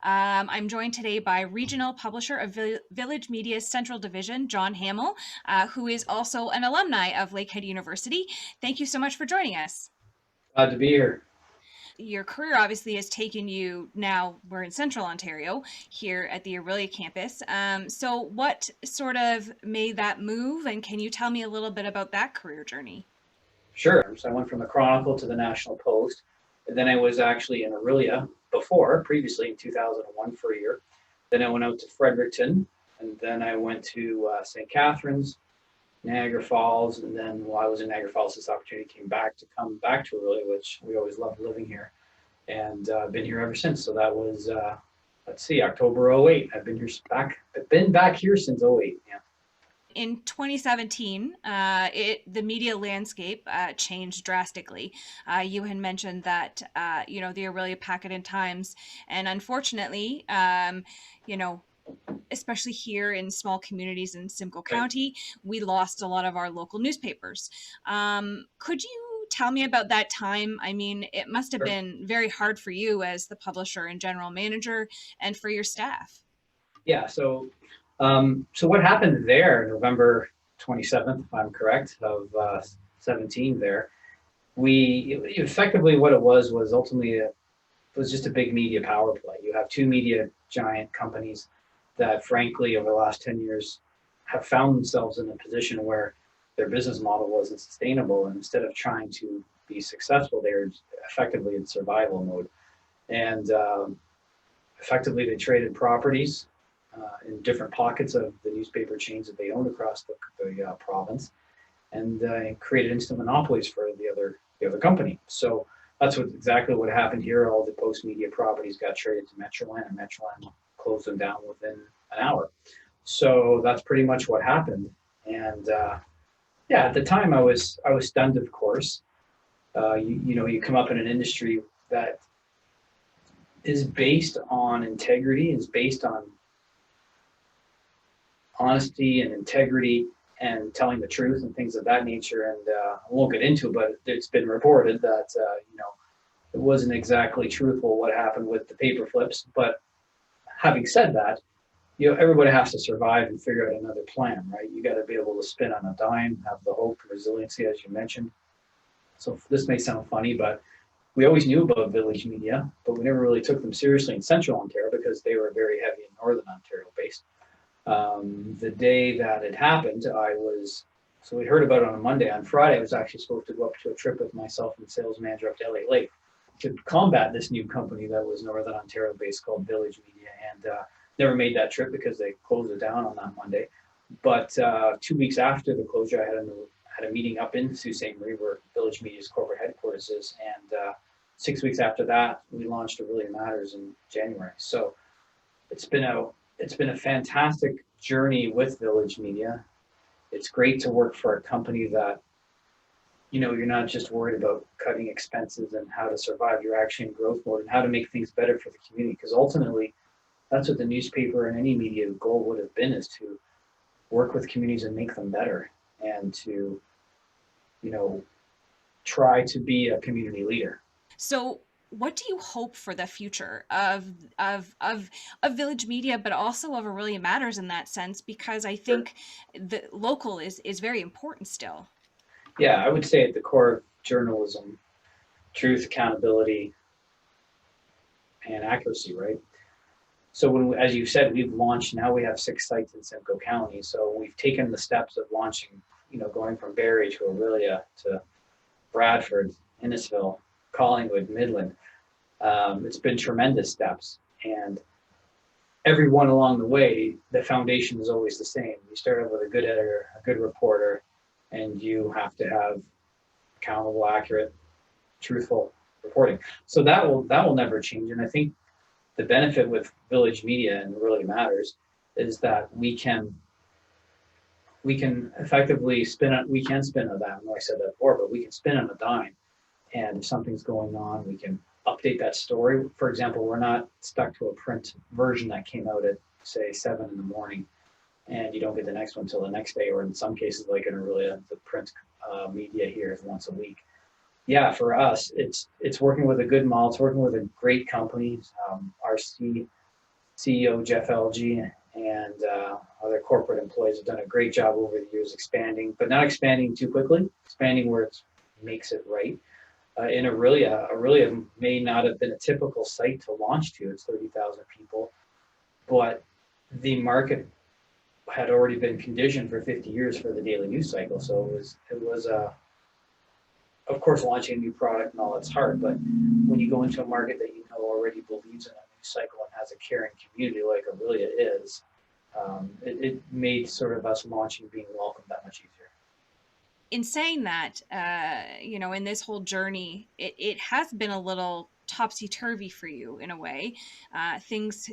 I'm joined today by regional publisher of Village Media's Central Division, John Hammill, who is also an alumni of Lakehead University. Thank you so much for joining us. Glad to be here. Your career obviously has taken you, now we're in Central Ontario here at the Aurelia campus. So what sort of made that move, and can you tell me a little bit about that career journey? Sure. So I went from the Chronicle to the National Post. And then I was actually in Aurelia previously in 2001 for a year. Then I went out to Fredericton, and then I went to St. Catharines, Niagara Falls, and then while I was in Niagara Falls, this opportunity came back to come back to Aurelia, which we always loved living here, and I've been here ever since. So that was, let's see, October '08. I've been back here since '08. Yeah. In 2017, the media landscape changed drastically. You had mentioned that the Aurelia Packet and Times, and unfortunately, especially here in small communities in Simcoe Right. County, we lost a lot of our local newspapers. Could you tell me about that time? I mean, it must have Sure. been very hard for you as the publisher and general manager, and for your staff. Yeah. So what happened there, November 27th, if I'm correct, of 17 there, effectively what it was ultimately was just a big media power play. You have two media giant companies that frankly over the last 10 years have found themselves in a position where their business model wasn't sustainable. And instead of trying to be successful, they were effectively in survival mode. And effectively they traded properties in different pockets of the newspaper chains that they owned across the province, and created instant monopolies for the other company. So that's exactly what happened here. All the Post media properties got traded to Metroland, and Metroland closed them down within an hour. So that's pretty much what happened. And yeah, at the time I was stunned, of course. You come up in an industry that is based on integrity, is based on honesty and integrity and telling the truth and things of that nature. And I won't get into it, but it's been reported that it wasn't exactly truthful what happened with the paper flips. But having said that, everybody has to survive and figure out another plan, right? You got to be able to spin on a dime, have the hope and resiliency, as you mentioned. So this may sound funny, but we always knew about Village Media, but we never really took them seriously in Central Ontario because they were very heavy in Northern Ontario based. The day that it happened, so we heard about it on a Monday. On Friday, I was actually supposed to go up to a trip with myself and the sales manager up to LA Lake to combat this new company that was Northern Ontario based called Village Media, and never made that trip because they closed it down on that Monday. But 2 weeks after the closure, I had a meeting up in Sault Ste. Marie where Village Media's corporate headquarters is, and 6 weeks after that, we launched Aurelia Matters in January. So it's been a fantastic journey with Village Media. It's great to work for a company that, you're not just worried about cutting expenses and how to survive. You're actually in growth mode and how to make things better for the community. Because ultimately, that's what the newspaper and any media goal would have been, is to work with communities and make them better, and to, try to be a community leader. So what do you hope for the future of Village Media, but also of Aurelia Matters in that sense? Because I Sure. think the local is very important still. Yeah, I would say at the core of journalism, truth, accountability, and accuracy, right? So as you said, we've launched, now we have 6 sites in Simcoe County. So we've taken the steps of launching, going from Barrie to Aurelia to Bradford, Innisfil, Collingwood, Midland. It's been tremendous steps. And everyone along the way, the foundation is always the same. You start out with a good editor, a good reporter, and you have to have accountable, accurate, truthful reporting. So that will never change. And I think the benefit with Village Media and Really Matters is that we can effectively we can spin on that. I know I said that before, but we can spin on a dime. And if something's going on, we can update that story. For example, we're not stuck to a print version that came out at, say, 7 in the morning, and you don't get the next one until the next day, or in some cases, like in Aurelia, the print media here is once a week. Yeah, for us, it's working with a good model. It's working with a great company. RC CEO Jeff LG and other corporate employees have done a great job over the years expanding, but not expanding too quickly, expanding where it makes it right. In Aurelia may not have been a typical site to launch to. It's 30,000 people, but the market had already been conditioned for 50 years for the daily news cycle. So it was of course, launching a new product and all, it's hard, but when you go into a market that you know already believes in a news cycle and has a caring community like Aurelia is, it made sort of us launching being welcomed that much easier. In saying that, in this whole journey, it has been a little topsy turvy for you in a way. Things,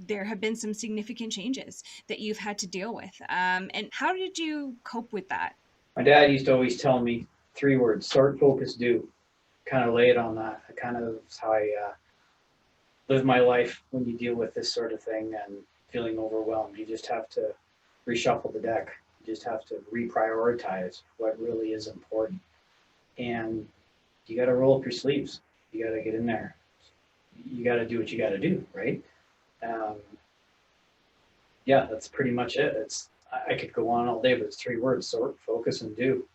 there have been some significant changes that you've had to deal with. And how did you cope with that? My dad used to always tell me three words: sort, focus, do. Kind of lay it on that. That kind of is how I live my life when you deal with this sort of thing and feeling overwhelmed. You just have to reshuffle the deck. You just have to reprioritize what really is important. And you got to roll up your sleeves. You got to get in there. You got to do what you got to do, right? Um, yeah, that's pretty much it. I could go on all day, but it's three words: sort, focus, and do.